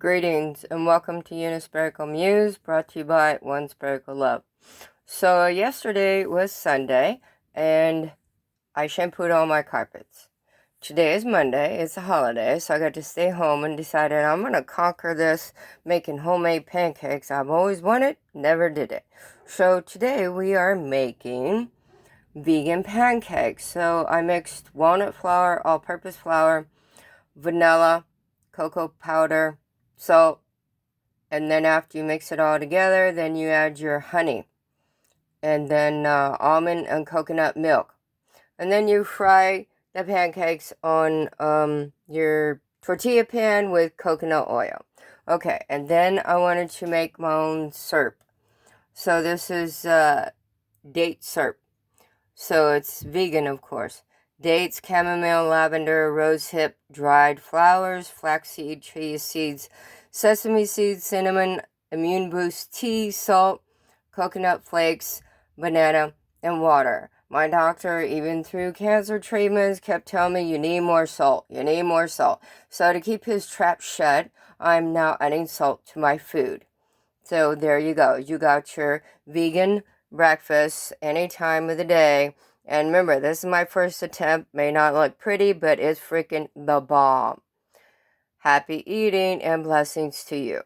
Greetings and welcome to Unispherical Muse, brought to you by One Spherical Love. So yesterday was Sunday and I shampooed all my carpets. Today is Monday, it's a holiday, so I got to stay home and decided I'm going to conquer this making homemade pancakes. I've always wanted, never did it. So today we are making vegan pancakes. So I mixed walnut flour, all-purpose flour, vanilla, cocoa powder, salt, and then after you mix it all together, then you add your honey, and then almond and coconut milk, and then you fry the pancakes on your tortilla pan with coconut oil. Okay, and then I wanted to make my own syrup. So this is date syrup. So it's vegan, of course. Dates, chamomile, lavender, rosehip, dried flowers, flaxseed, chia seeds, sesame seeds, cinnamon, immune boost tea, salt, coconut flakes, banana, and water. My doctor, even through cancer treatments, kept telling me you need more salt. You need more salt. So to keep his trap shut, I'm now adding salt to my food. So there you go. You got your vegan breakfast any time of the day. And remember, this is my first attempt. May not look pretty, but it's freaking the bomb. Happy eating and blessings to you.